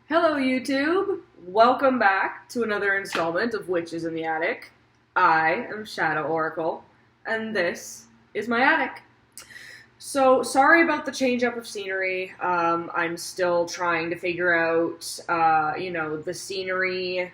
Hello YouTube! Welcome back to another installment of Witches in the Attic. I am Shadow Oracle, and this is my attic. So, sorry about the change up of scenery. I'm still trying to figure out, the scenery,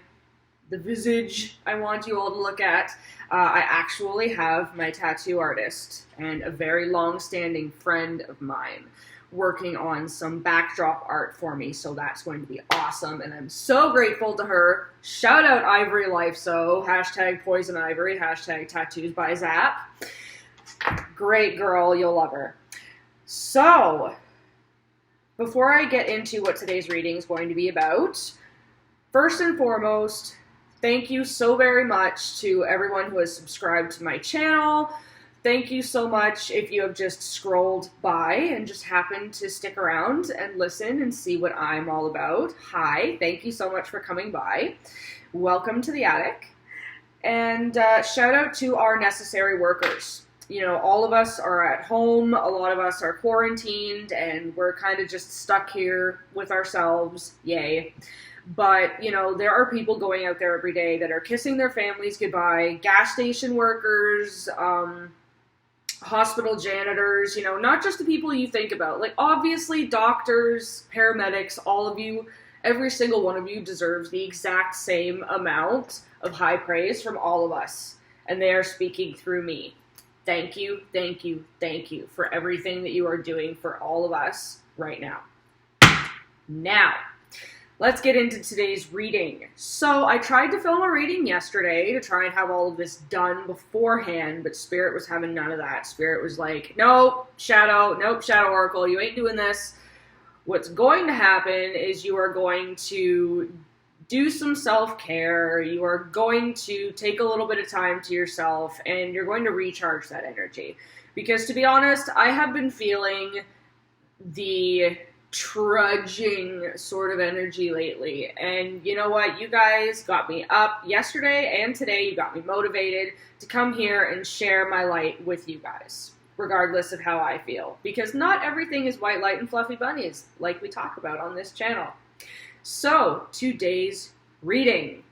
the visage I want you all to look at. I actually have my tattoo artist and a very long-standing friend of mine working on some backdrop art for me, so that's going to be awesome, and I'm so grateful to her. Shout out Ivory Lifeso, hashtag Poison Ivory, hashtag Tattoos by Zap. Great girl, you'll love her. So, before I get into what today's reading is going to be about, first and foremost, thank you so very much to everyone who has subscribed to my channel. Thank you so much if you have just scrolled by and just happened to stick around and listen and see what I'm all about. Hi, thank you so much for coming by. Welcome to the attic. And shout out to our necessary workers. You know, all of us are at home, a lot of us are quarantined, and we're kind of just stuck here with ourselves. Yay. But, you know, there are people going out there every day that are kissing their families goodbye, gas station workers, hospital janitors, you know, not just the people you think about. Like, obviously, doctors, paramedics, all of you, every single one of you deserves the exact same amount of high praise from all of us. And they are speaking through me. Thank you, thank you, thank you for everything that you are doing for all of us right now. Now, let's get into today's reading. So I tried to film a reading yesterday to try and have all of this done beforehand, but Spirit was having none of that. Spirit was like, nope, Shadow Oracle, you ain't doing this. What's going to happen is you are going to do some self-care, you are going to take a little bit of time to yourself, and you're going to recharge that energy. Because to be honest, I have been feeling the trudging sort of energy lately, and you know what, you guys got me up yesterday and today. You got me motivated to come here and share my light with you guys, regardless of how I feel, because not everything is white light and fluffy bunnies like we talk about on this channel. So today's reading,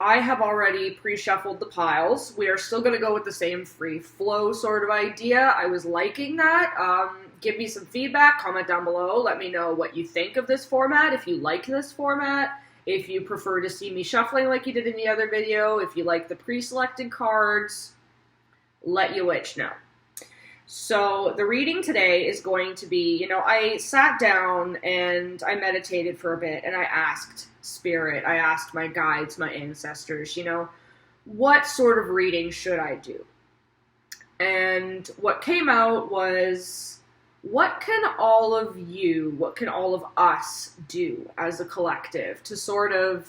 I have already pre-shuffled the piles. We are still going to go with the same free flow sort of idea. I was liking that. Give me some feedback, comment down below, let me know what you think of this format, if you like this format, if you prefer to see me shuffling like you did in the other video, if you like the pre-selected cards, let your witch know. So the reading today is going to be, you know, I sat down and I meditated for a bit and I asked Spirit, I asked my guides, my ancestors, you know, what sort of reading should I do? And what came out was, what can all of you, what can all of us do as a collective to sort of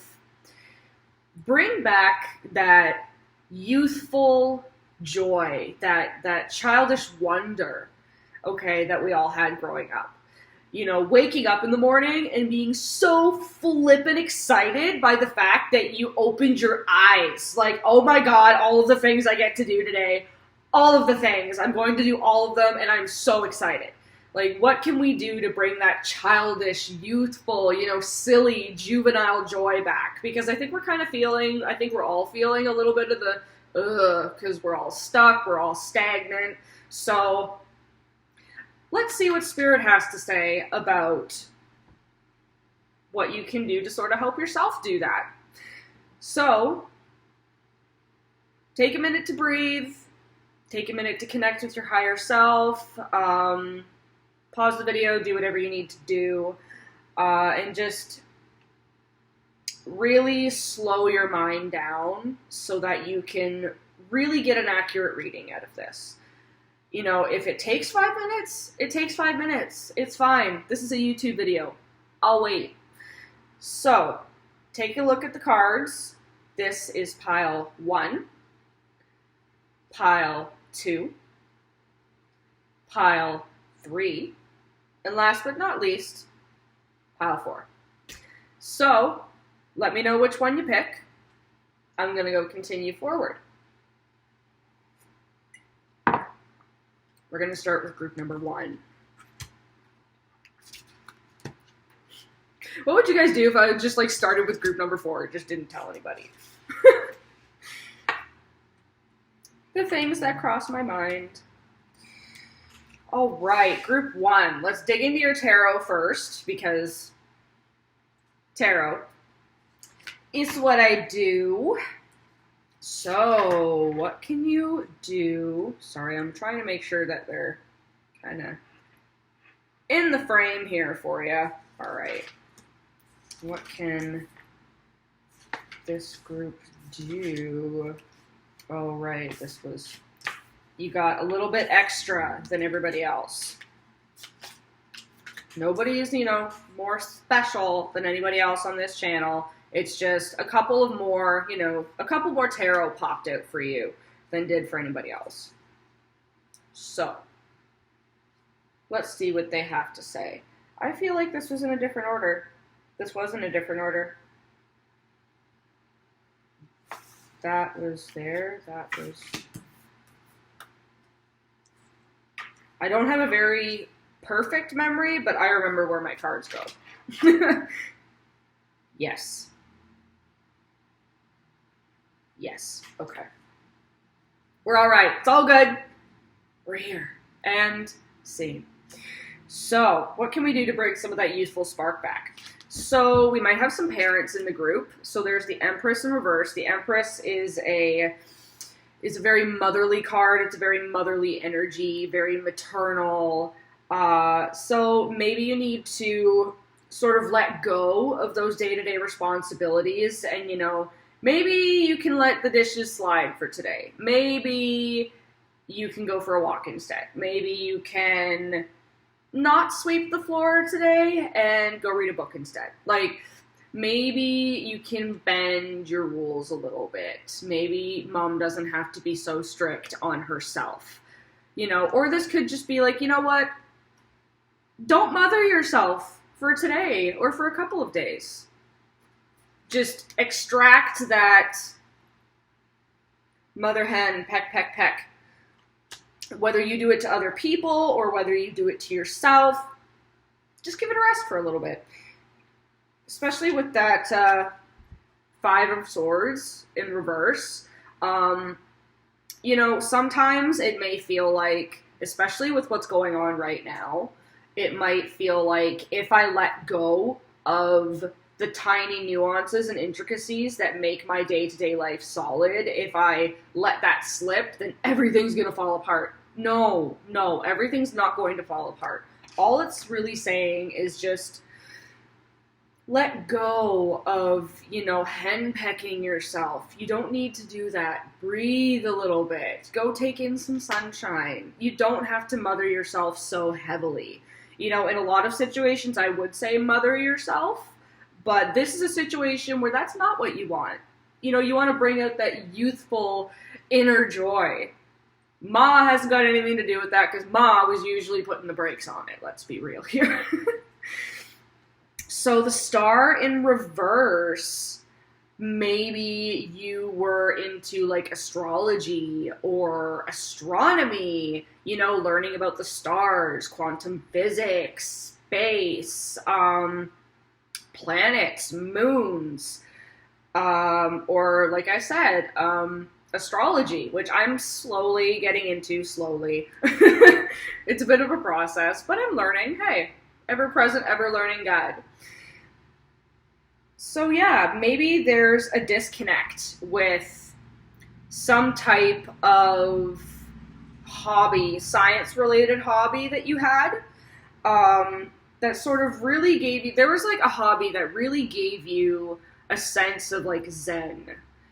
bring back that youthful joy, that childish wonder, okay, that we all had growing up. You know, waking up in the morning and being so flippin' excited by the fact that you opened your eyes. Like, oh my god, all of the things I get to do today, all of the things, I'm going to do all of them, and I'm so excited. Like, what can we do to bring that childish, youthful, you know, silly, juvenile joy back? Because I think we're kind of feeling, I think we're all feeling a little bit of the because we're all stuck, we're all stagnant. So let's see what Spirit has to say about what you can do to sort of help yourself do that. So take a minute to breathe, take a minute to connect with your higher self, pause the video, do whatever you need to do, and just really slow your mind down so that you can really get an accurate reading out of this. You know, if it takes 5 minutes, it takes 5 minutes. It's fine. This is a YouTube video. I'll wait. So, take a look at the cards. This is pile 1, pile 2, pile 3, and last but not least, pile 4. So, let me know which one you pick. I'm going to go continue forward. We're going to start with group number 1. What would you guys do if I just like started with group number 4 and just didn't tell anybody? The things that cross my mind. All right, group 1. Let's dig into your tarot first, because tarot is what I do. So, what can you do? Sorry, I'm trying to make sure that they're kind of in the frame here for you. All right. What can this group do? Oh, right. This was... You got a little bit extra than everybody else. Nobody is, more special than anybody else on this channel. It's just a couple more tarot popped out for you than did for anybody else. So, let's see what they have to say. I feel like this was in a different order. This wasn't a different order. That was there. That was... I don't have a very perfect memory, but I remember where my cards go. Yes. Yes. Okay. We're all right. It's all good. We're here. And scene. So, what can we do to bring some of that youthful spark back? So, we might have some parents in the group. So, there's the Empress in reverse. The Empress is a very motherly card. It's a very motherly energy, very maternal. So, maybe you need to sort of let go of those day-to-day responsibilities and, maybe you can let the dishes slide for today. Maybe you can go for a walk instead. Maybe you can not sweep the floor today and go read a book instead. Like, maybe you can bend your rules a little bit. Maybe mom doesn't have to be so strict on herself. Or this could just be like, you know what? Don't mother yourself for today or for a couple of days. Just extract that mother hen, peck, peck, peck. Whether you do it to other people or whether you do it to yourself, just give it a rest for a little bit. Especially with that 5 of Swords in reverse. Sometimes it may feel like, especially with what's going on right now, it might feel like if I let go of the tiny nuances and intricacies that make my day-to-day life solid, if I let that slip, then everything's going to fall apart. No, everything's not going to fall apart. All it's really saying is just let go of, henpecking yourself. You don't need to do that. Breathe a little bit. Go take in some sunshine. You don't have to mother yourself so heavily. In a lot of situations, I would say mother yourself, but this is a situation where that's not what you want. You want to bring out that youthful inner joy. Ma hasn't got anything to do with that because Ma was usually putting the brakes on it. Let's be real here. So the Star in reverse, maybe you were into like astrology or astronomy, learning about the stars, quantum physics, space, planets, moons, or like I said, astrology, which I'm slowly getting into slowly. It's a bit of a process, but I'm learning. Hey, ever present, ever learning guide. So yeah, maybe there's a disconnect with some type of hobby, science-related hobby that you had, that sort of really gave you, there was like a hobby that really gave you a sense of like zen.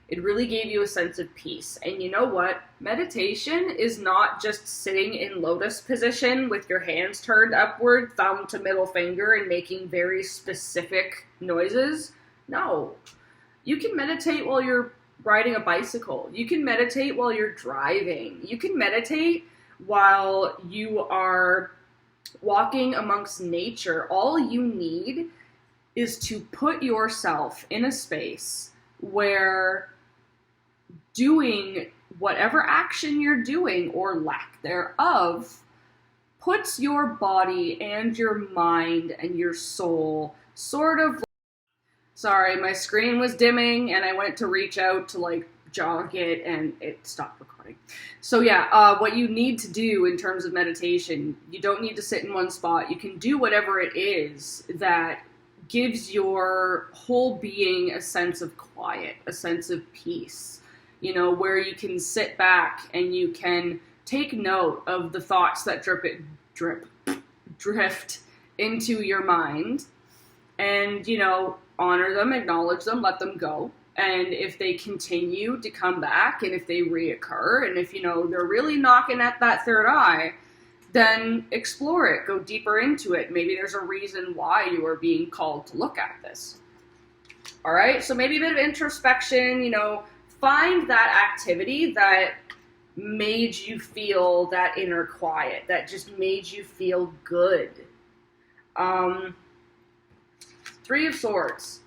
It really gave you a sense of peace. And you know what? Meditation is not just sitting in lotus position with your hands turned upward, thumb to middle finger, and making very specific noises. No. You can meditate while you're riding a bicycle. You can meditate while you're driving. You can meditate while you are walking amongst nature. All you need is to put yourself in a space where doing whatever action you're doing, or lack thereof, puts your body and your mind and your soul sort of, sorry, my screen was dimming and I went to reach out to like jog it and it stopped recording. So yeah, what you need to do in terms of meditation, you don't need to sit in one spot. You can do whatever it is that gives your whole being a sense of quiet, a sense of peace, you know, where you can sit back and you can take note of the thoughts that drift into your mind and, you know, honor them, acknowledge them, let them go. And if they continue to come back and if they reoccur and if, you know, they're really knocking at that third eye, then explore it, go deeper into it. Maybe there's a reason why you are being called to look at this. All right, so maybe a bit of introspection, you know, find that activity that made you feel that inner quiet, that just made you feel good. Three of Swords.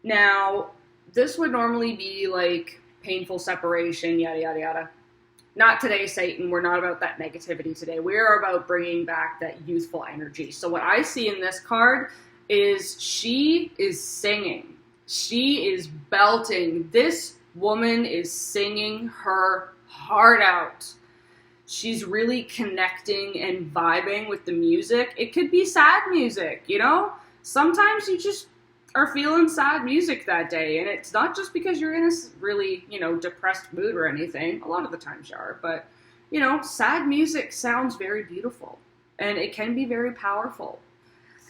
Now, this would normally be like painful separation, yada, yada, yada. Not today, Satan. We're not about that negativity today. We're about bringing back that youthful energy. So what I see in this card is she is singing. She is belting. This woman is singing her heart out. She's really connecting and vibing with the music. It could be sad music, you know? Sometimes you just are feeling sad music that day, and it's not just because you're in a really, you know, depressed mood or anything. A lot of the times you are, but, you know, sad music sounds very beautiful, and it can be very powerful,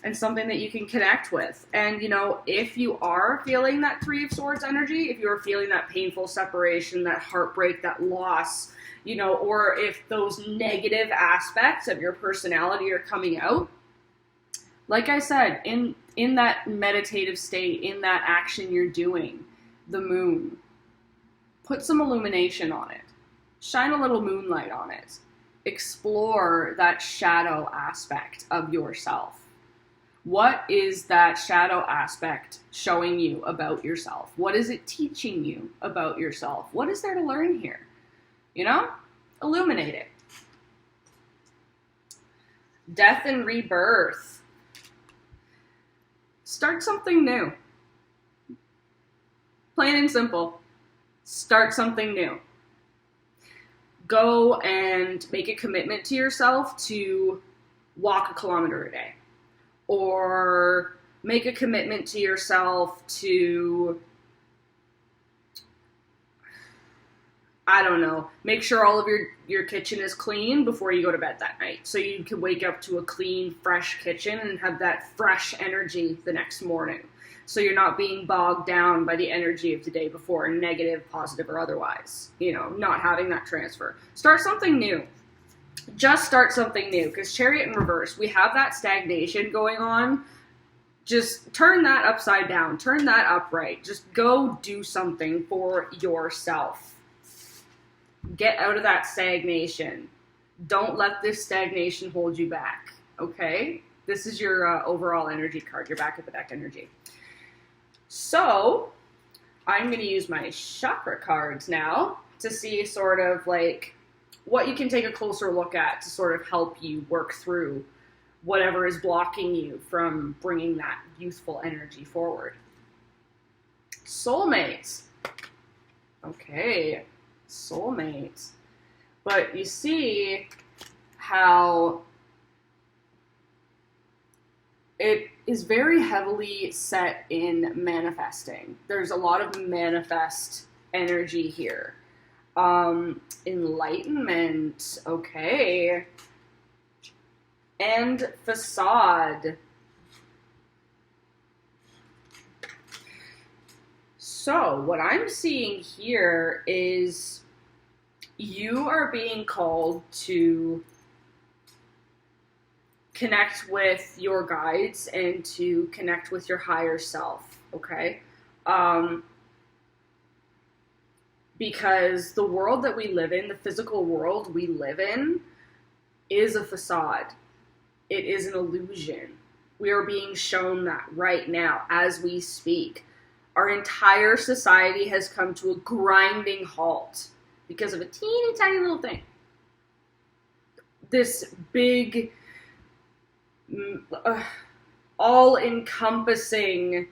and something that you can connect with. And, you know, if you are feeling that Three of Swords energy, if you're feeling that painful separation, that heartbreak, that loss, you know, or if those negative aspects of your personality are coming out, like I said, in that meditative state, in that action you're doing, the moon, put some illumination on it. Shine a little moonlight on it. Explore that shadow aspect of yourself. What is that shadow aspect showing you about yourself? What is it teaching you about yourself? What is there to learn here? You know? Illuminate it. Death and rebirth. Start something new. Plain and simple. Start something new. Go and make a commitment to yourself to walk 1 kilometer a day. Or make a commitment to yourself to, I don't know, make sure all of your kitchen is clean before you go to bed that night. So you can wake up to a clean, fresh kitchen and have that fresh energy the next morning. So you're not being bogged down by the energy of the day before, negative, positive, or otherwise. You know, not having that transfer. Start something new. Just start something new. Because Chariot in reverse, we have that stagnation going on. Just turn that upside down. Turn that upright. Just go do something for yourself. Get out of that stagnation. Don't let this stagnation hold you back, okay? This is your overall energy card, your back of the deck energy. So, I'm going to use my chakra cards now to see sort of like what you can take a closer look at to sort of help you work through whatever is blocking you from bringing that youthful energy forward. Soulmates. Okay. Soulmates. But you see how it is very heavily set in manifesting. There's a lot of manifest energy here. Enlightenment, okay. And facade. So, what I'm seeing here is you are being called to connect with your guides and to connect with your higher self, okay? Because the world that we live in, the physical world we live in, is a facade. It is an illusion. We are being shown that right now as we speak. Our entire society has come to a grinding halt because of a teeny tiny little thing. This big all-encompassing,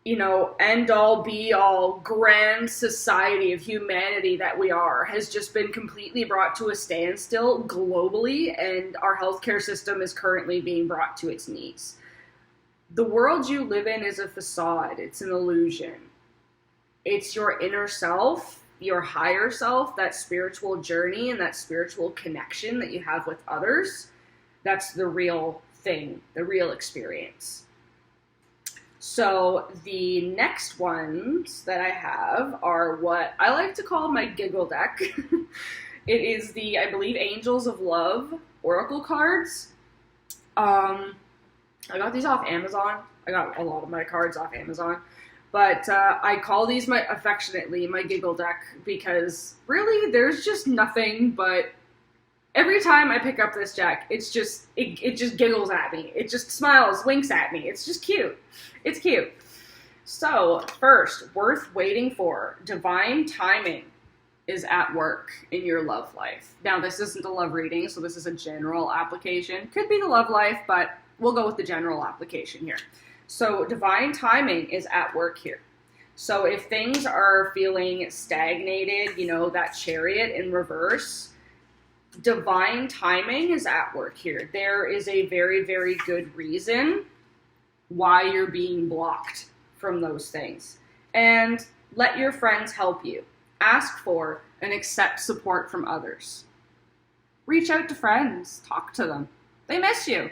you know, end-all, be-all, grand society of humanity that we are has just been completely brought to a standstill globally, and our healthcare system is currently being brought to its knees. The world you live in is a facade. It's an illusion. It's your inner self, your higher self, that spiritual journey and that spiritual connection that you have with others. That's the real thing, the real experience. So the next ones that I have are what I like to call my giggle deck. It is the, I believe, Angels of Love Oracle cards. I got these off Amazon. I got a lot of my cards off Amazon. But I call these affectionately my giggle deck because really there's just nothing but every time I pick up this deck, it just giggles at me. It just smiles, winks at me. It's just cute. It's cute. So, first, worth waiting for. Divine timing is at work in your love life. Now, this isn't a love reading, so this is a general application. Could be the love life, but we'll go with the general application here. So, divine timing is at work here. So, if things are feeling stagnated, you know, that Chariot in reverse, divine timing is at work here. There is a very, very good reason why you're being blocked from those things. And let your friends help you. Ask for and accept support from others. Reach out to friends. Talk to them. They miss you.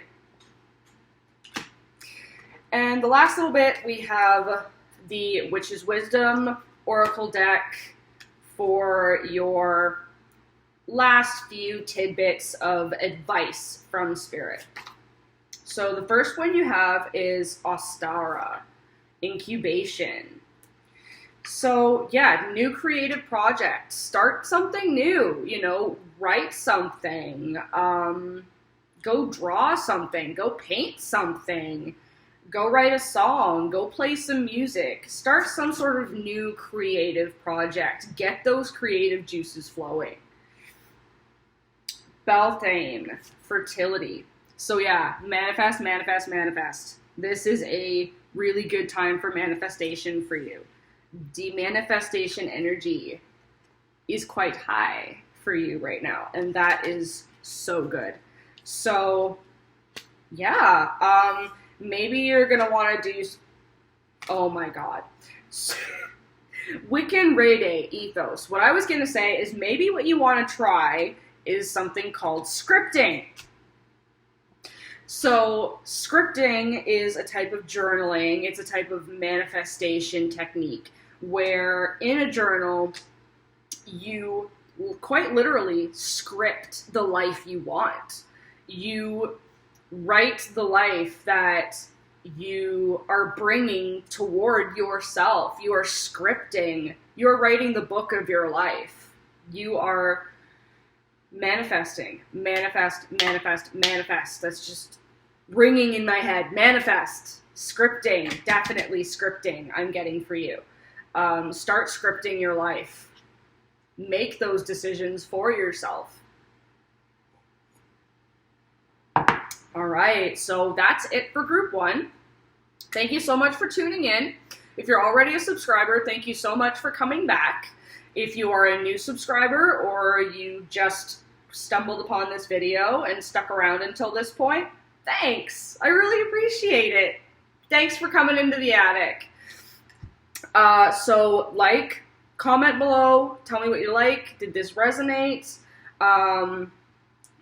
And the last little bit, we have the Witch's Wisdom Oracle deck for your last few tidbits of advice from Spirit. So the first one you have is Ostara, incubation. So yeah, new creative project. Start something new, you know, write something, go draw something, go paint something, go write a song, go play some music. Start some sort of new creative project. Get those creative juices flowing. Beltane, fertility. So yeah, manifest, manifest, manifest. This is a really good time for manifestation for you. Demanifestation energy is quite high for you right now, and that is so good. So yeah, maybe you're gonna want to do, oh my god, Wiccan Rede ethos. What I was gonna say is maybe what you want to try is something called scripting. So scripting is a type of journaling. It's a type of manifestation technique where in a journal you quite literally script the life you want. You write the life that you are bringing toward yourself. You are scripting. You're writing the book of your life. You are manifesting. Manifest, manifest, manifest. That's just ringing in my head. Manifest. Scripting. Definitely scripting I'm getting for you. Start scripting your life. Make those decisions for yourself. All right, so that's it for group one. Thank you so much for tuning in. If you're already a subscriber, thank you so much for coming back. If you are a new subscriber or you just stumbled upon this video and stuck around until this point, thanks. I really appreciate it. Thanks for coming into the attic. So like, comment below, tell me what you like. Did this resonate?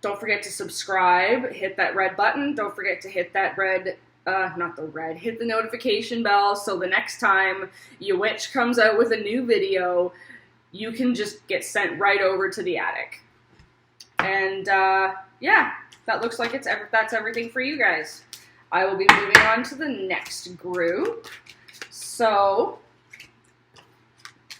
Don't forget to subscribe, hit that red button. Don't forget to hit that hit the notification bell so the next time your witch comes out with a new video, you can just get sent right over to the attic. And yeah, that looks like that's everything for you guys. I will be moving on to the next group. So,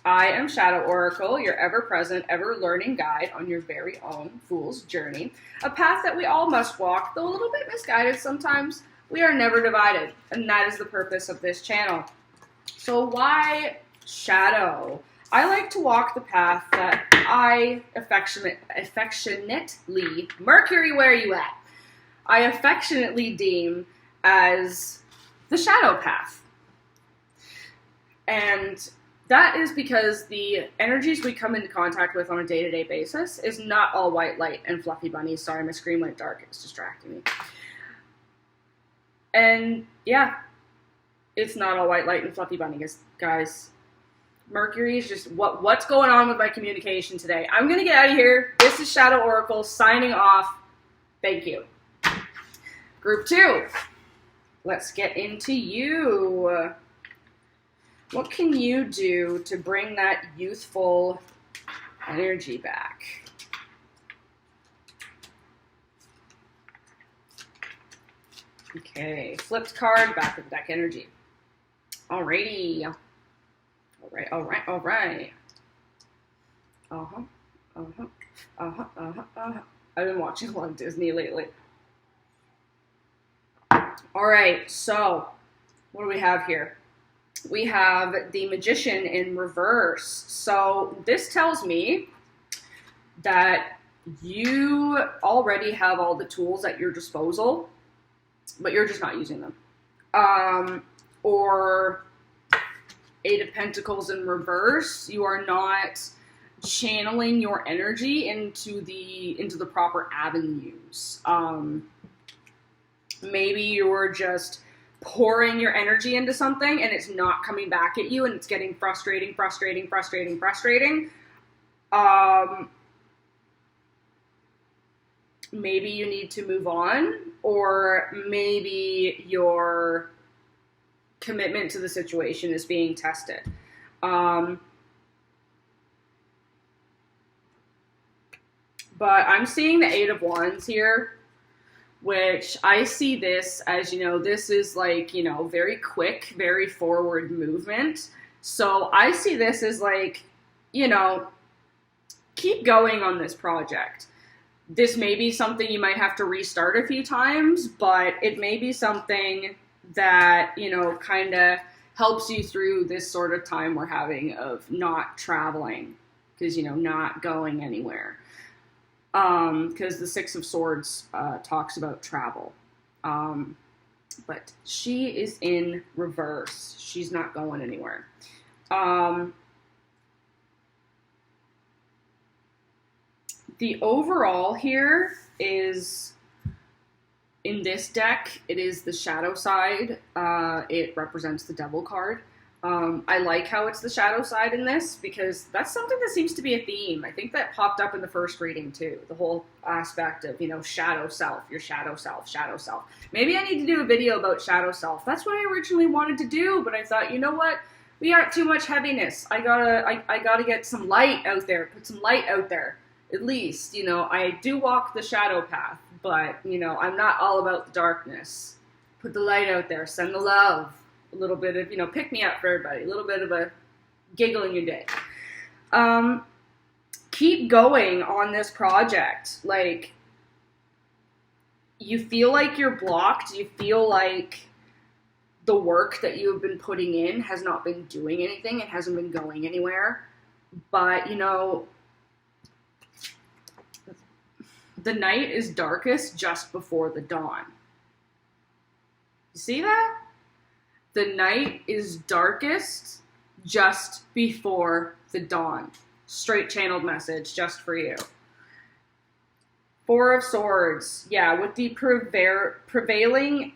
I am Shadow Oracle, your ever-present, ever-learning guide on your very own fool's journey. A path that we all must walk, though a little bit misguided sometimes. We are never divided, and that is the purpose of this channel. So why Shadow? I like to walk the path that I affectionately, Mercury, where are you at? I affectionately deem as the shadow path. And that is because the energies we come into contact with on a day-to-day basis is not all white light and fluffy bunnies. Sorry, my screen went dark. It's distracting me. And yeah, it's not all white light and fluffy bunnies, guys. Mercury is just what's going on with my communication today. I'm going to get out of here. This is Shadow Oracle signing off. Thank you. Group 2. Let's get into you. What can you do to bring that youthful energy back? Okay, flipped card, back of the deck energy. Alrighty. Alright. I've been watching a lot of Disney lately. Alright, so what do we have here? We have the Magician in reverse. So this tells me that you already have all the tools at your disposal, but you're just not using them. Or Eight of Pentacles in reverse, you are not channeling your energy into the proper avenues. Maybe you're just pouring your energy into something and it's not coming back at you and it's getting frustrating. Maybe you need to move on, or maybe your commitment to the situation is being tested. But I'm seeing the Eight of Wands here, which I see this as, this is like, very quick, very forward movement. So I see this as like, keep going on this project. This may be something you might have to restart a few times, but it may be something that, kind of helps you through this sort of time we're having of not traveling, because, not going anywhere. Because the Six of Swords talks about travel. But she is in reverse. She's not going anywhere. The overall here is, in this deck, it is the shadow side. It represents the Devil card. I like how it's the shadow side in this, because that's something that seems to be a theme. I think that popped up in the first reading too. The whole aspect of, shadow self, your shadow self, shadow self. Maybe I need to do a video about shadow self. That's what I originally wanted to do, but I thought, you know what? We got too much heaviness. I gotta get some light out there. Put some light out there. At least, I do walk the shadow path, but, I'm not all about the darkness. Put the light out there. Send the love. A little bit of, pick me up for everybody. A little bit of a giggle in your day. Keep going on this project. Like, you feel like you're blocked. You feel like the work that you have been putting in has not been doing anything. It hasn't been going anywhere. But, the night is darkest just before the dawn. You see that? The night is darkest just before the dawn. Straight channeled message just for you. Four of Swords. Yeah, with the prevailing,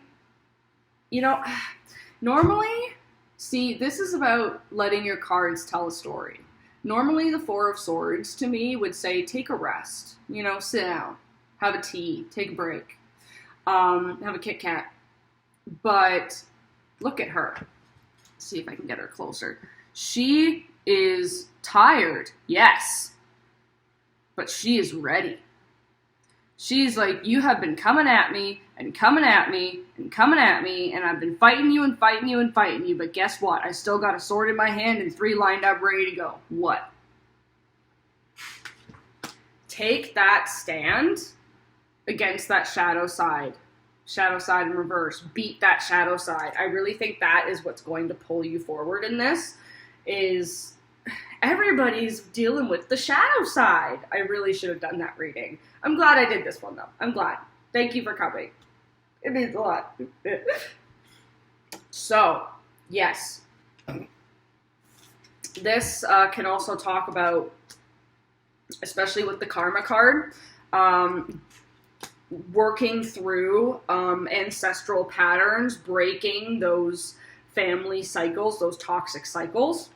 normally, see, this is about letting your cards tell a story. Normally, the Four of Swords, to me, would say, take a rest. Sit down. Have a tea. Take a break. Have a Kit Kat. But look at her. Let's see if I can get her closer. She is tired, yes. But she is ready. She's like, you have been coming at me, and coming at me, and coming at me, and I've been fighting you, and fighting you, and fighting you, but guess what? I still got a sword in my hand and 3 lined up ready to go. What? Take that stand against that shadow side. Shadow side in reverse. Beat that shadow side. I really think that is what's going to pull you forward in this, is everybody's dealing with the shadow side. I really should have done that reading. I'm glad I did this one, though. I'm glad. Thank you for coming. It means a lot. So, yes. This can also talk about, especially with the karma card, working through ancestral patterns, breaking those family cycles, those toxic cycles.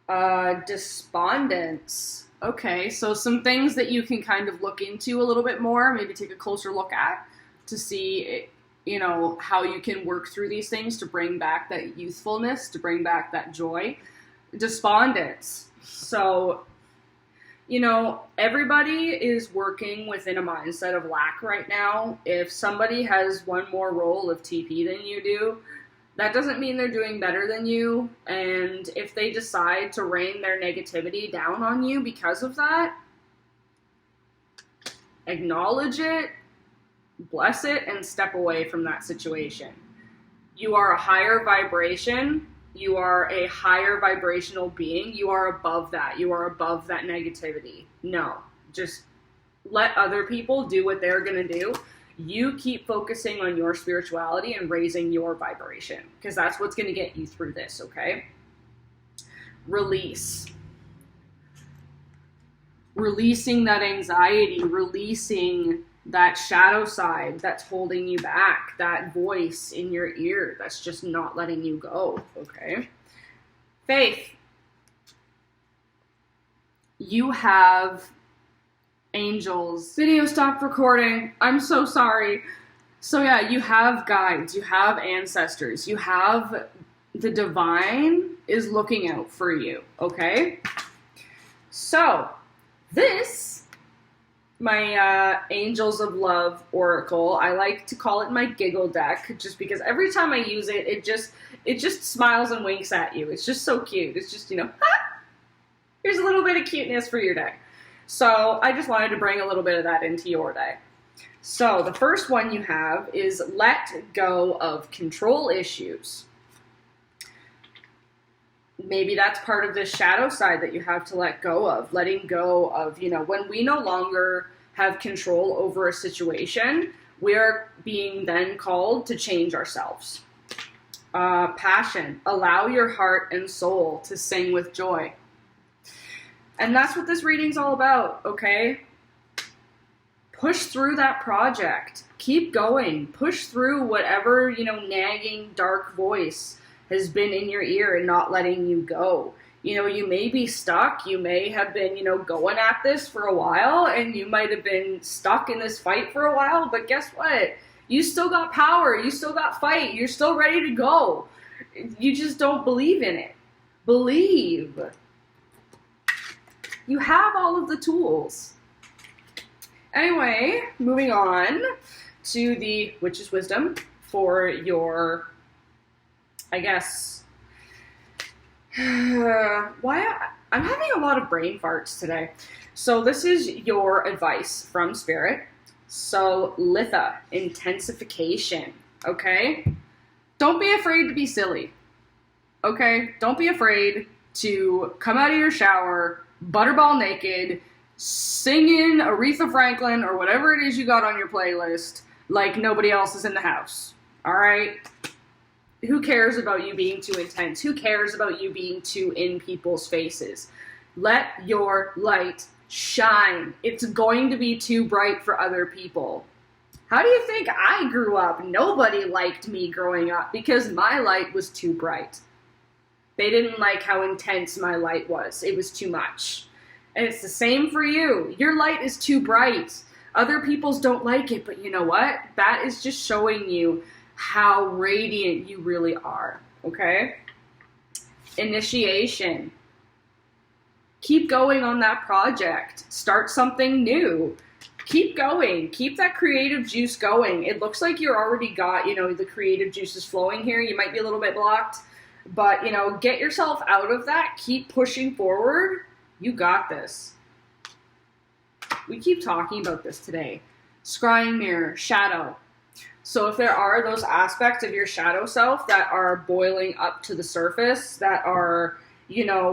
Despondence. Okay, so some things that you can kind of look into a little bit more, maybe take a closer look at to see, you know, how you can work through these things to bring back that youthfulness, to bring back that joy. Despondence. So, you know, everybody is working within a mindset of lack right now. If somebody has one more roll of TP than you do, that doesn't mean they're doing better than you. And if they decide to rain their negativity down on you because of that, acknowledge it, bless it, and step away from that situation. You are a higher vibration. You are a higher vibrational being. You are above that. You are above that negativity. No, just let other people do what they're going to do. You keep focusing on your spirituality and raising your vibration, because that's what's going to get you through this, okay? Release. Releasing that anxiety, releasing that shadow side that's holding you back, that voice in your ear that's just not letting you go, okay? Faith. You have angels. Video stopped recording. I'm so sorry. So yeah, you have guides, you have ancestors, you have the divine is looking out for you, okay? So, this, my Angels of Love Oracle, I like to call it my giggle deck, just because every time I use it, it just smiles and winks at you. It's just so cute. It's just, you know, here's a little bit of cuteness for your day. So I just wanted to bring a little bit of that into your day. So the first one you have is let go of control issues. Maybe that's part of this shadow side that you have to let go of. Letting go of, you know, when we no longer have control over a situation, we are being then called to change ourselves. Passion. Allow your heart and soul to sing with joy. And that's what this reading's all about, okay? Push through that project. Keep going. Push through whatever, you know, nagging dark voice has been in your ear and not letting you go. You know, you may be stuck. You may have been, you know, going at this for a while, and you might have been stuck in this fight for a while, but guess what? You still got power. You still got fight. You're still ready to go. You just don't believe in it. Believe. You have all of the tools. Anyway, moving on to the Witch's Wisdom for your, I guess, I'm having a lot of brain farts today. So this is your advice from Spirit. So Litha, intensification, okay? Don't be afraid to be silly, okay? Don't be afraid to come out of your shower butterball naked, singing Aretha Franklin or whatever it is you got on your playlist like nobody else is in the house, all right? Who cares about you being too intense? Who cares about you being too in people's faces? Let your light shine. It's going to be too bright for other people. How do you think I grew up? Nobody liked me growing up because my light was too bright. They didn't like how intense my light was. It was too much. And it's the same for you. Your light is too bright. Other people's don't like it, but you know what? That is just showing you how radiant you really are, okay? Initiation. Keep going on that project. Start something new. Keep going. Keep that creative juice going. It looks like you're already got, you know, the creative juices flowing here. You might be a little bit blocked. But, you know, get yourself out of that. Keep pushing forward. You got this. We keep talking about this today. Scrying mirror, shadow. So if there are those aspects of your shadow self that are boiling up to the surface, that are,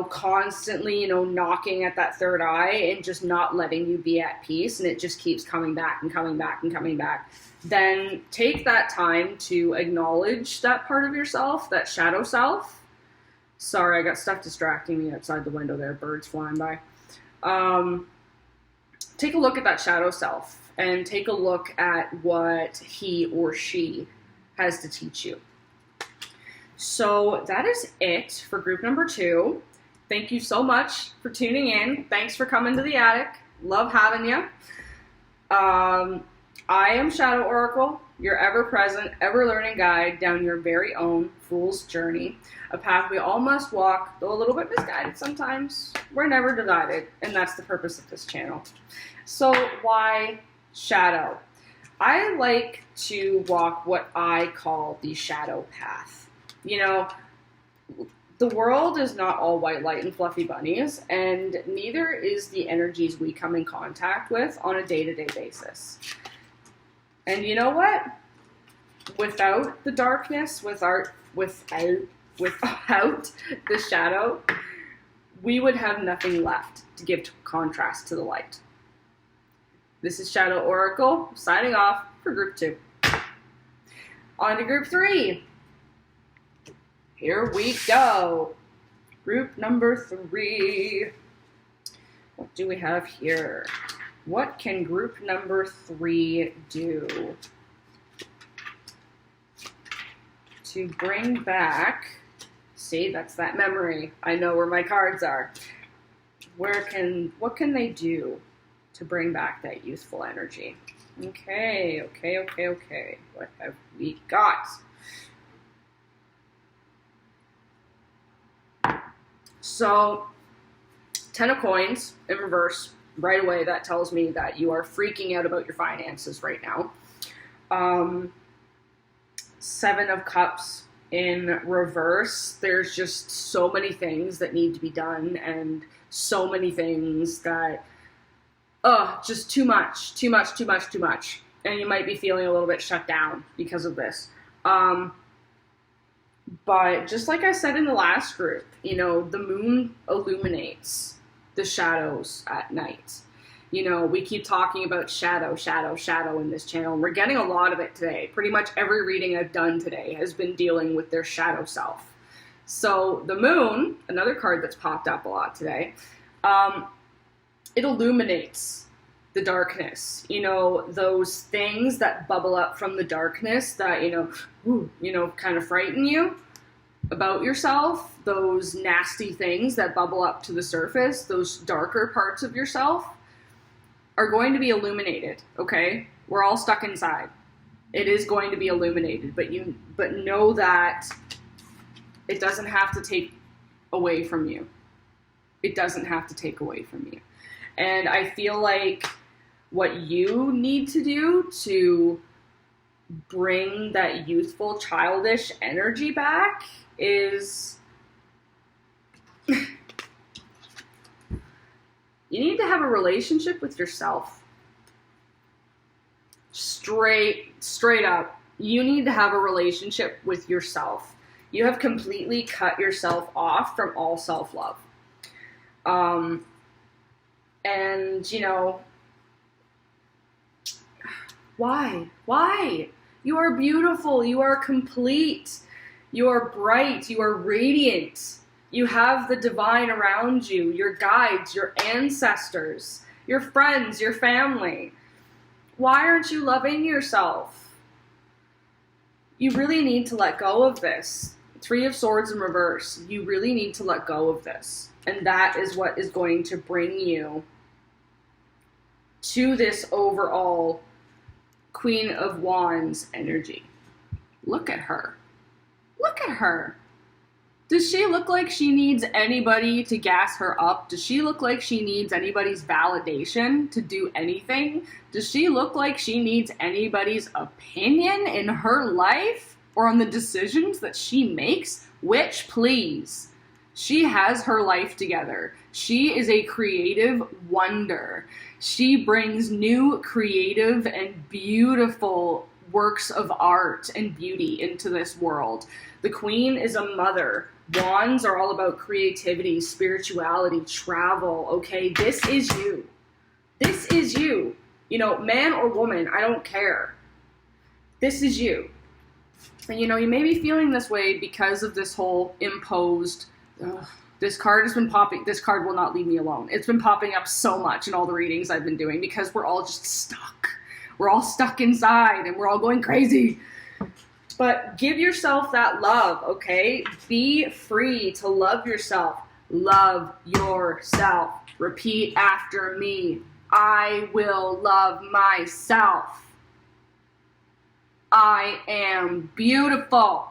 constantly, knocking at that third eye and just not letting you be at peace, and it just keeps coming back and coming back and coming back, then take that time to acknowledge that part of yourself, that shadow self. Sorry, I got stuff distracting me outside the window there, birds flying by. Take a look at that shadow self and take a look at what he or she has to teach you. So that is it for group number 2. Thank you so much for tuning in. Thanks for coming to the attic. Love having you. I am Shadow Oracle, your ever-present, ever-learning guide down your very own fool's journey. A path we all must walk, though a little bit misguided sometimes. We're never divided, and that's the purpose of this channel. So why shadow? I like to walk what I call the shadow path. The world is not all white light and fluffy bunnies, and neither is the energies we come in contact with on a day-to-day basis. And you know what? Without the darkness, without the shadow, we would have nothing left to give contrast to the light. This is Shadow Oracle, signing off for group 2. On to group 3. Here we go. Group number 3. What do we have here? What can group number 3 do to bring back? See, that's that memory. I know where my cards are. What can they do to bring back that youthful energy? Okay. What have we got? So, 10 of coins in reverse. Right away, that tells me that you are freaking out about your finances right now. 7 of cups in reverse. There's just so many things that need to be done, and so many things that, just too much. And you might be feeling a little bit shut down because of this. But just like I said in the last group, the moon illuminates the shadows at night. We keep talking about shadow in this channel, and we're getting a lot of it today. Pretty much every reading I've done today has been dealing with their shadow self. So the moon, another card that's popped up a lot today, it illuminates the darkness. Those things that bubble up from the darkness that, kind of frighten you about yourself, those nasty things that bubble up to the surface, those darker parts of yourself are going to be illuminated, okay? We're all stuck inside. It is going to be illuminated, but know that it doesn't have to take away from you. It doesn't have to take away from you. And I feel like what you need to do to bring that youthful, childish energy back is you need to have a relationship with yourself. Straight up. You need to have a relationship with yourself. You have completely cut yourself off from all self-love. Why? You are beautiful. You are complete. You are bright. You are radiant. You have the divine around you, your guides, your ancestors, your friends, your family. Why aren't you loving yourself? You really need to let go of this. 3 of Swords in reverse. You really need to let go of this. And that is what is going to bring you to this overall Queen of Wands energy. Look at her. Look at her. Does she look like she needs anybody to gas her up? Does she look like she needs anybody's validation to do anything? Does she look like she needs anybody's opinion in her life or on the decisions that she makes? Which, please. She has her life together. She is a creative wonder. She brings new creative and beautiful works of art and beauty into this world. The Queen is a mother Wands are all about creativity, spirituality, travel, okay? This is you. This is you. You know, man or woman, I don't care. This is you. And, you know, you may be feeling this way because of this whole imposed, this card has been popping, this card will not leave me alone. It's been popping up so much in all the readings I've been doing because we're all just stuck. We're all stuck inside and we're all going crazy. But give yourself that love, okay? Be free to love yourself. Love yourself. Repeat after me. I will love myself. I am beautiful.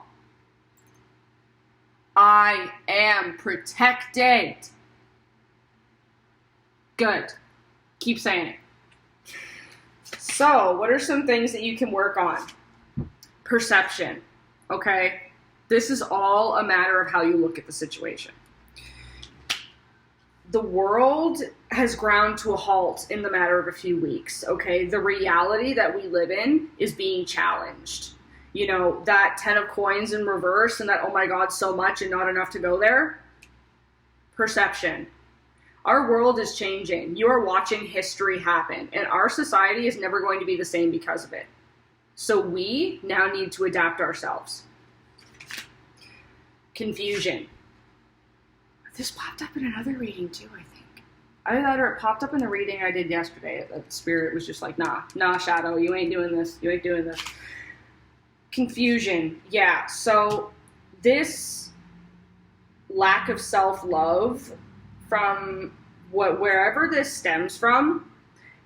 I am protected. Good. Keep saying it. So, what are some things that you can work on? Perception, okay? This is all a matter of how you look at the situation. The world has ground to a halt in the matter of a few weeks, okay? The reality that we live in is being challenged. You know, that 10 of coins in reverse and that, oh my God, so much and not enough to go there. Perception. Our world is changing. You are watching history happen, and our society is never going to be the same because of it. So we now need to adapt ourselves. Confusion. This popped up in another reading too, I think. Either that or it popped up in the reading I did yesterday. The spirit was just like, nah, Shadow, you ain't doing this. You ain't doing this. Confusion. Yeah, so this lack of self-love from wherever this stems from,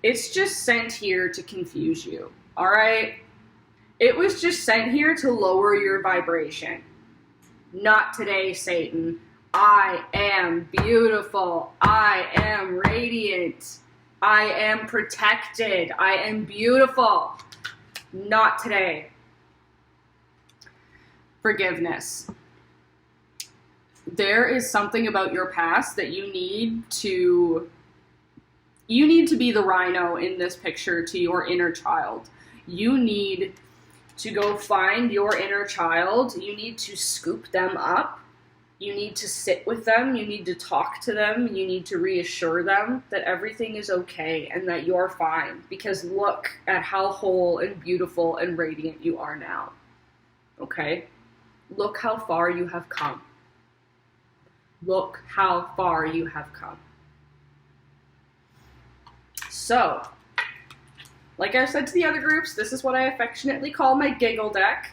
it's just sent here to confuse you, all right? It was just sent here to lower your vibration. Not today, Satan. I am beautiful. I am radiant. I am protected. I am beautiful. Not today. Forgiveness. There is something about your past that you need to be the rhino in this picture to your inner child. You need to go find your inner child. You need to scoop them up. You need to sit with them. You need to talk to them. You need to reassure them that everything is okay and that you're fine. Because look at how whole and beautiful and radiant you are now. Okay? Look how far you have come. Look how far you have come. So, like I said to the other groups, this is what I affectionately call my giggle deck.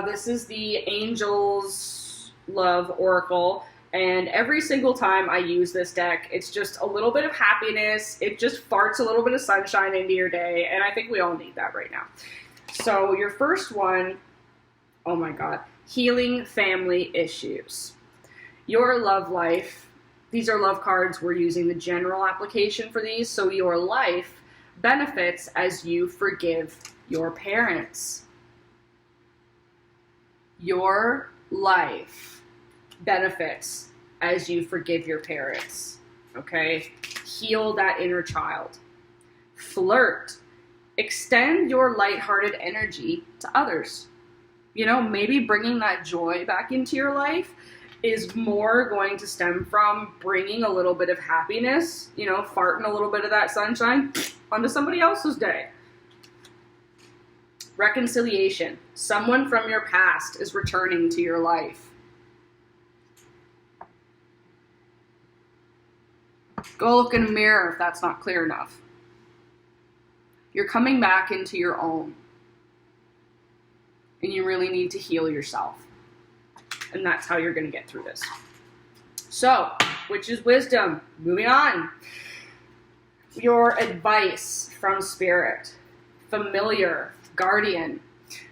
This is the Angels Love Oracle, and every single time I use this deck, it's just a little bit of happiness. It just farts a little bit of sunshine into your day, and I think we all need that right now. So your first one, oh my God, healing family issues. Your love life, these are love cards. We're using the general application for these. So your life benefits as you forgive your parents. Your life benefits as you forgive your parents. Okay? Heal that inner child. Flirt. Extend your lighthearted energy to others. You know, maybe bringing that joy back into your life is more going to stem from bringing a little bit of happiness, you know, farting a little bit of that sunshine onto somebody else's day. Reconciliation. Someone from your past is returning to your life. Go look in a mirror if that's not clear enough. You're coming back into your own. And you really need to heal yourself. And that's how you're going to get through this. So, which is wisdom. Moving on. Your advice from spirit. Familiar. Guardian.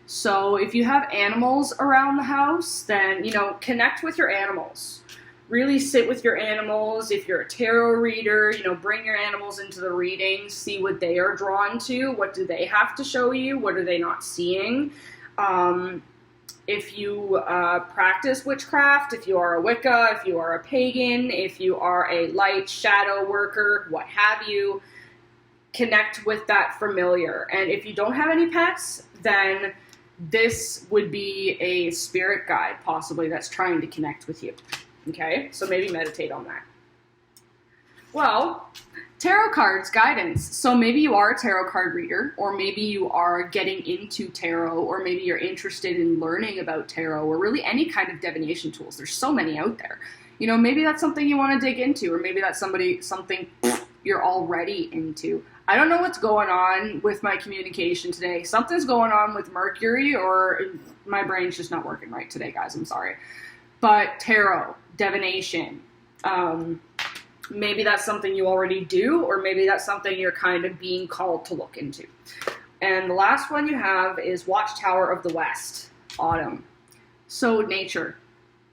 So if you have animals around the house, then, you know, connect with your animals. Really sit with your animals. If you're a tarot reader, you know, bring your animals into the reading. See what they are drawn to. What do they have to show you? What are they not seeing? If you practice witchcraft, if you are a Wicca, if you are a pagan, if you are a light shadow worker, what have you, connect with that familiar. And if you don't have any pets, then this would be a spirit guide possibly that's trying to connect with you. Okay, so maybe meditate on that. Well, tarot cards guidance. So maybe you are a tarot card reader, or maybe you are getting into tarot, or maybe you're interested in learning about tarot, or really any kind of divination tools. There's so many out there. You know, maybe that's something you want to dig into, or maybe that's something you're already into. I don't know what's going on with my communication today. Something's going on with Mercury, or my brain's just not working right today, guys. I'm sorry. But tarot, divination, maybe that's something you already do, or maybe that's something you're kind of being called to look into. And the last one you have is Watchtower of the West, autumn. So nature.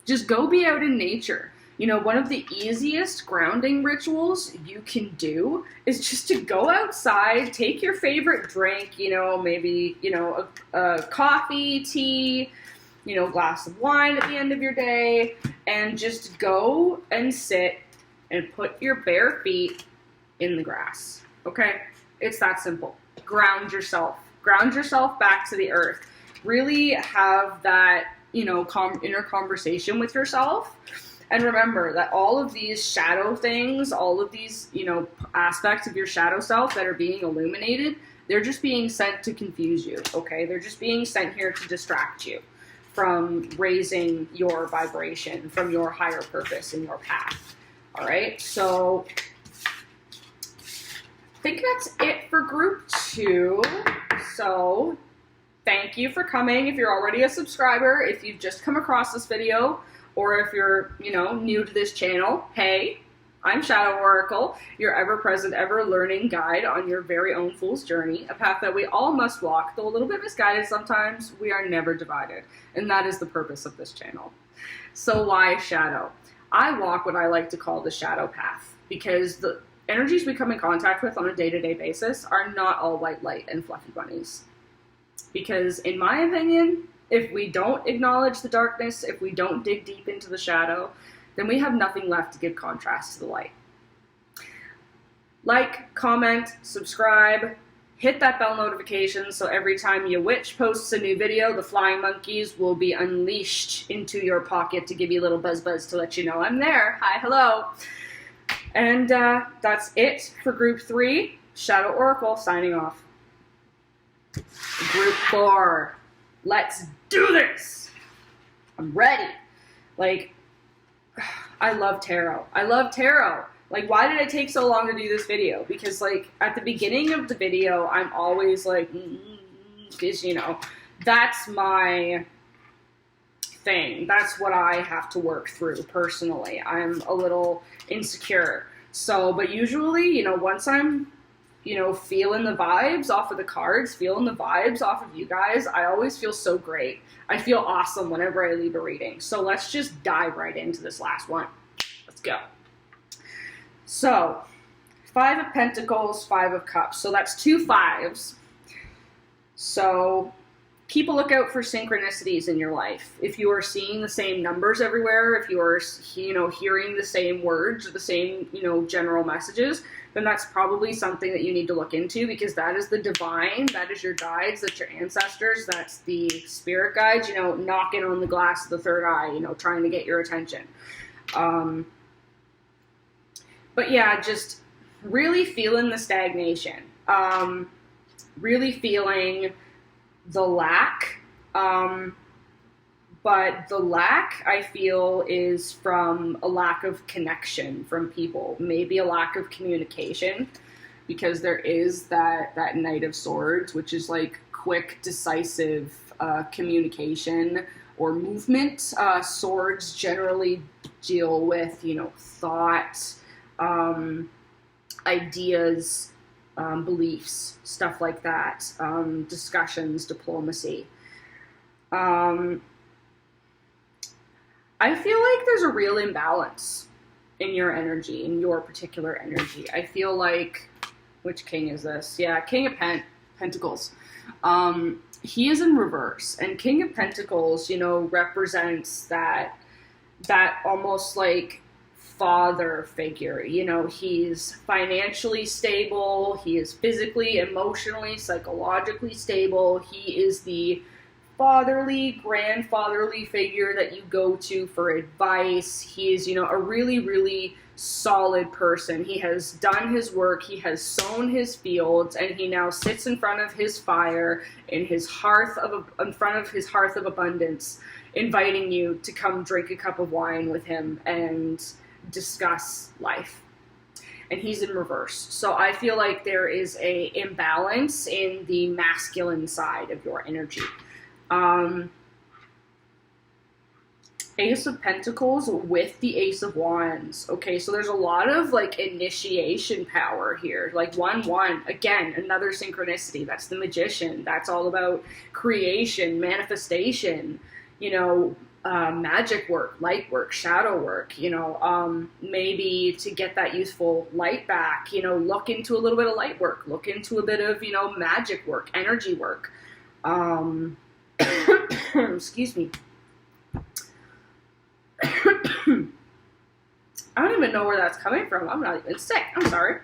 Just go be out in nature. You know, one of the easiest grounding rituals you can do is just to go outside, take your favorite drink, you know, maybe, you know, a coffee, tea, you know, glass of wine at the end of your day, and just go and sit and put your bare feet in the grass. Okay? It's that simple. Ground yourself. Ground yourself back to the earth. Really have that, you know, inner conversation with yourself. And remember that all of these shadow things, all of these, you know, aspects of your shadow self that are being illuminated, they're just being sent to confuse you, okay? They're just being sent here to distract you from raising your vibration, from your higher purpose and your path, all right? So I think that's it for group 2. So thank you for coming. If you're already a subscriber, if you've just come across this video, or if you're, you know, new to this channel, hey, I'm Shadow Oracle, your ever-present, ever-learning guide on your very own fool's journey, a path that we all must walk, though a little bit misguided sometimes. We are never divided, and that is the purpose of this channel. So why shadow? I walk what I like to call the shadow path, because the energies we come in contact with on a day-to-day basis are not all white light and fluffy bunnies. Because in my opinion, if we don't acknowledge the darkness, if we don't dig deep into the shadow, then we have nothing left to give contrast to the light. Like, comment, subscribe, hit that bell notification so every time your witch posts a new video, the flying monkeys will be unleashed into your pocket to give you a little buzz to let you know I'm there. Hi, hello. And that's it for group 3. Shadow Oracle signing off. Group 4. Let's do this! I'm ready. Like, I love tarot. I love tarot. Like, why did it take so long to do this video? Because, like, at the beginning of the video, I'm always like, because, you know, that's my thing. That's what I have to work through personally. I'm a little insecure. So, but usually, you know, once I'm, you know, feeling the vibes off of the cards, feeling the vibes off of you guys, I always feel so great. I feel awesome whenever I leave a reading. So let's just dive right into this last one. Let's go. So, 5 of Pentacles, 5 of Cups. So that's 2 5s. So keep a lookout for synchronicities in your life. If you are seeing the same numbers everywhere, if you are, you know, hearing the same words or the same, you know, general messages, then that's probably something that you need to look into, because that is the divine, that is your guides, that's your ancestors, that's the spirit guides, you know, knocking on the glass of the third eye, you know, trying to get your attention. But yeah, just really feeling the stagnation, really feeling the lack, but the lack, I feel, is from a lack of connection from people, maybe a lack of communication, because there is that Knight of Swords, which is like quick, decisive communication or movement. Swords generally deal with, you know, thought, ideas, beliefs, stuff like that, discussions, diplomacy. I feel like there's a real imbalance in your energy, in your particular energy. I feel like, which king is this? Yeah, King of Pentacles. He is in reverse, and King of Pentacles, you know, represents that almost like father figure. You know, he's financially stable, he is physically, emotionally, psychologically stable. He is the fatherly, grandfatherly figure that you go to for advice. He is, a really, really solid person. He has done his work, he has sown his fields, and he now sits in front of his fire in his in front of his hearth of abundance, inviting you to come drink a cup of wine with him and discuss life. And he's in reverse. So I feel like there is a imbalance in the masculine side of your energy. Ace of Pentacles with the Ace of Wands. Okay, so there's a lot of like initiation power here. Like 1-1, again, another synchronicity. That's the Magician. That's all about creation, manifestation, magic work, light work, shadow work, maybe to get that youthful light back, look into a little bit of light work, look into a bit of, magic work, energy work. Excuse me. I don't even know where that's coming from. I'm not even sick. I'm sorry.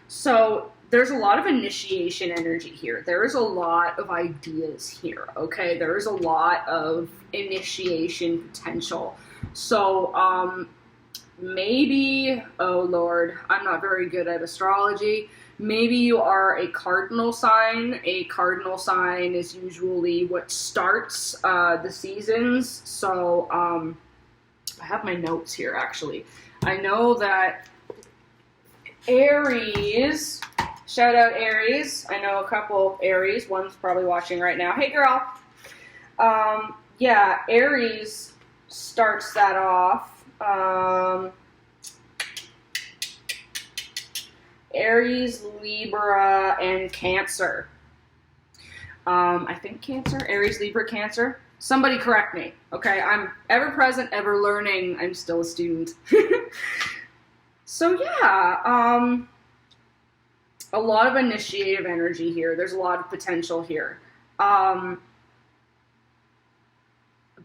So there's a lot of initiation energy here. There is a lot of ideas here, okay? There is a lot of initiation potential. So maybe, oh Lord, I'm not very good at astrology. Maybe you are a cardinal sign. A cardinal sign is usually what starts the seasons. So I have my notes here, actually. I know that Aries, shout out Aries. I know a couple Aries. One's probably watching right now. Hey, girl. Yeah, Aries starts that off. Aries, Libra, and Cancer. I think Cancer, Aries, Libra, Cancer. Somebody correct me, okay? I'm ever present, ever learning. I'm still a student. So yeah, a lot of initiative energy here. There's a lot of potential here.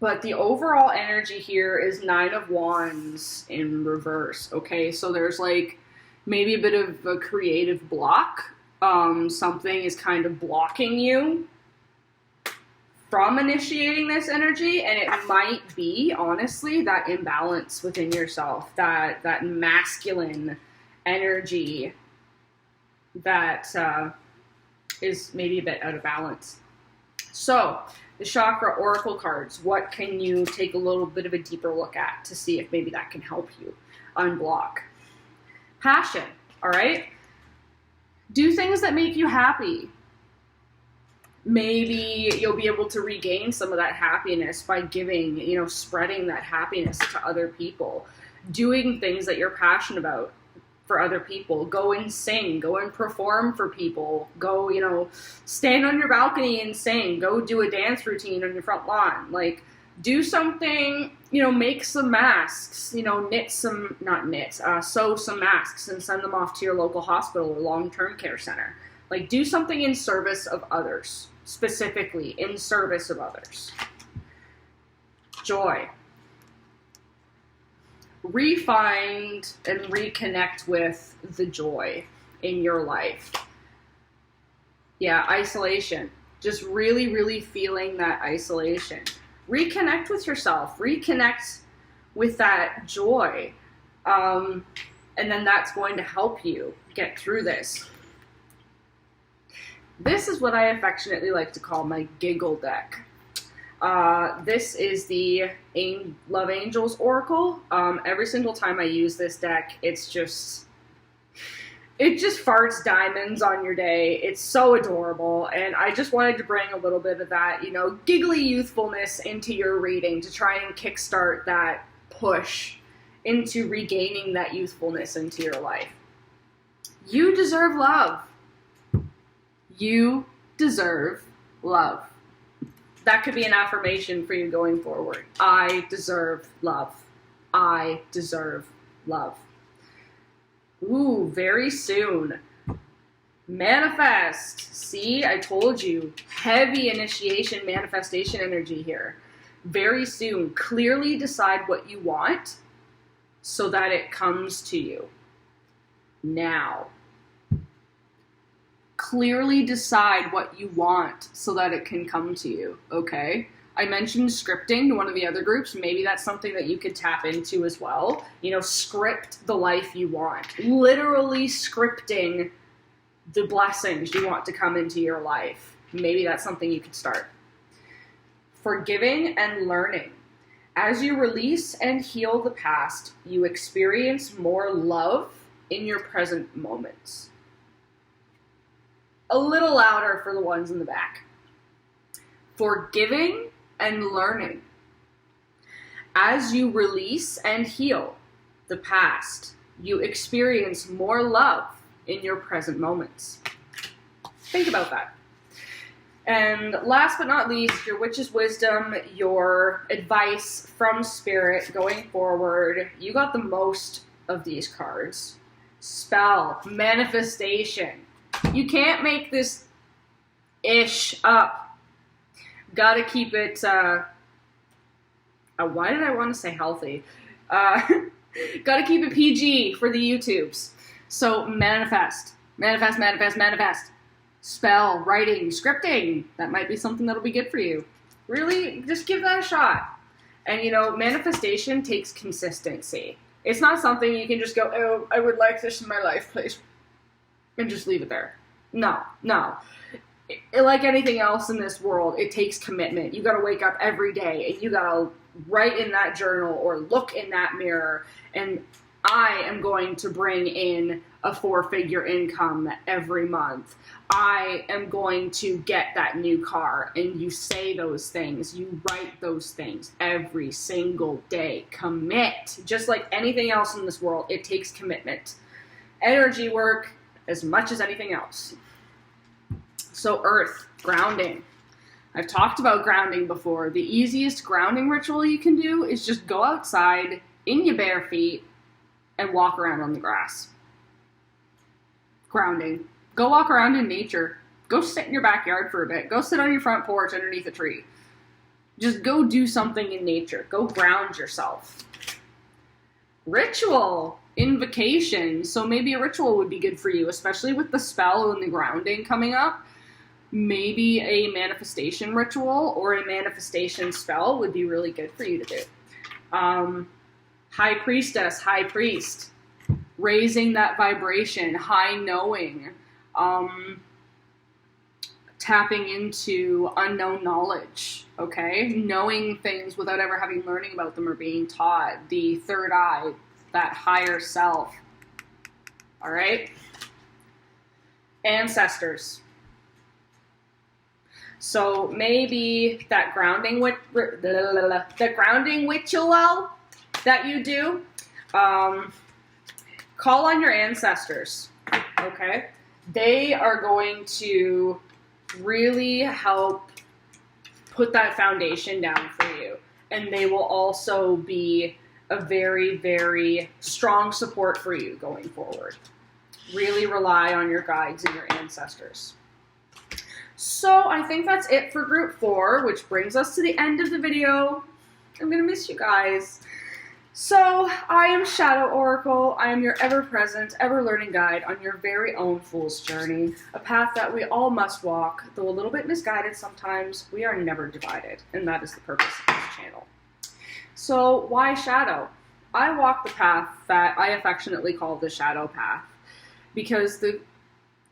But the overall energy here is 9 of Wands in reverse, okay? So there's like maybe a bit of a creative block. Something is kind of blocking you from initiating this energy, and it might be, honestly, that imbalance within yourself, that masculine energy that is maybe a bit out of balance. So, the chakra oracle cards, what can you take a little bit of a deeper look at to see if maybe that can help you unblock? Passion, all right? Do things that make you happy. Maybe you'll be able to regain some of that happiness by giving, spreading that happiness to other people. Doing things that you're passionate about for other people. Go and sing. Go and perform for people. Go, stand on your balcony and sing. Go do a dance routine on your front lawn. Like, do something, make some masks, sew some masks and send them off to your local hospital or long-term care center. Like, do something in service of others, specifically in service of others. Joy. Re-find and reconnect with the joy in your life. Yeah, isolation. Just really, really feeling that isolation. Reconnect with yourself. Reconnect with that joy. And then that's going to help you get through this. This is what I affectionately like to call my giggle deck. This is the Love Angels Oracle. Every single time I use this deck, it just farts diamonds on your day. It's so adorable, and I just wanted to bring a little bit of that, giggly youthfulness into your reading to try and kickstart that push into regaining that youthfulness into your life. You deserve love. You deserve love. That could be an affirmation for you going forward. I deserve love. I deserve love. Ooh, very soon. Manifest. See, I told you. Heavy initiation, manifestation energy here. Very soon. Clearly decide what you want so that it comes to you. Now. clearly decide what you want so that it can come to you, okay? I mentioned scripting to one of the other groups. Maybe that's something that you could tap into as well. You know, script the life you want. Literally scripting the blessings you want to come into your life. Maybe that's something you could start. Forgiving and learning. As you release and heal the past, you experience more love in your present moments. A little louder for the ones in the back. Forgiving and learning. As you release and heal the past, you experience more love in your present moments. Think about that. And last but not least, your witch's wisdom, your advice from spirit going forward. You got the most of these cards. Spell, manifestation. You can't make this ish up. Gotta keep it, why did I want to say healthy? Gotta keep it PG for the YouTubes. So manifest. Manifest, manifest, manifest. Spell, writing, scripting. That might be something that'll be good for you. Really, just give that a shot. And you know, manifestation takes consistency. It's not something you can just go, oh, I would like this in my life, please. And just leave it there. No. Like anything else in this world, it takes commitment. You gotta wake up every day and you gotta write in that journal or look in that mirror and I am going to bring in a 4-figure income every month. I am going to get that new car. And you say those things. You write those things every single day. Commit. Just like anything else in this world, it takes commitment. Energy work as much as anything else. So earth, grounding. I've talked about grounding before. The easiest grounding ritual you can do is just go outside in your bare feet and walk around on the grass. Grounding. Go walk around in nature. Go sit in your backyard for a bit. Go sit on your front porch underneath a tree. Just go do something in nature. Go ground yourself. Ritual. Invocation. So maybe a ritual would be good for you, especially with the spell and the grounding coming up. Maybe a manifestation ritual or a manifestation spell would be really good for you to do. High priestess, high priest, raising that vibration, high knowing, tapping into unknown knowledge, okay? Knowing things without ever having learning about them or being taught. The third eye, that higher self, all right? Ancestors. So maybe that grounding ritual that you do, call on your ancestors, okay? They are going to really help put that foundation down for you. And they will also be a very, very strong support for you going forward. Really rely on your guides and your ancestors. So I think that's it for group 4, which brings us to the end of the video. I'm gonna miss you guys. So I am Shadow Oracle. I am your ever-present, ever-learning guide on your very own fool's journey, a path that we all must walk. Though a little bit misguided sometimes, we are never divided, and that is the purpose of this channel. So why Shadow? I walk the path that I affectionately call the Shadow Path, because the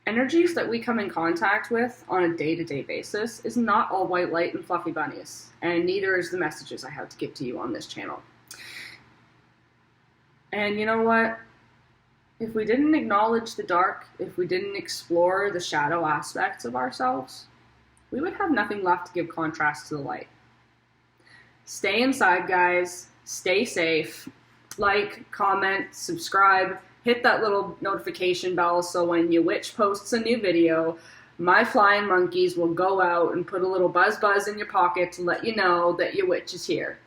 energies that we come in contact with on a day-to-day basis is not all white light and fluffy bunnies, and neither is the messages I have to give to you on this channel. And you know what? If we didn't acknowledge the dark, if we didn't explore the shadow aspects of ourselves, we would have nothing left to give contrast to the light. Stay inside, guys. Stay safe. Like, comment, subscribe. Hit that little notification bell so when your witch posts a new video, my flying monkeys will go out and put a little buzz in your pocket to let you know that your witch is here.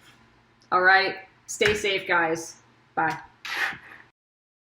Alright? Stay safe, guys. Bye.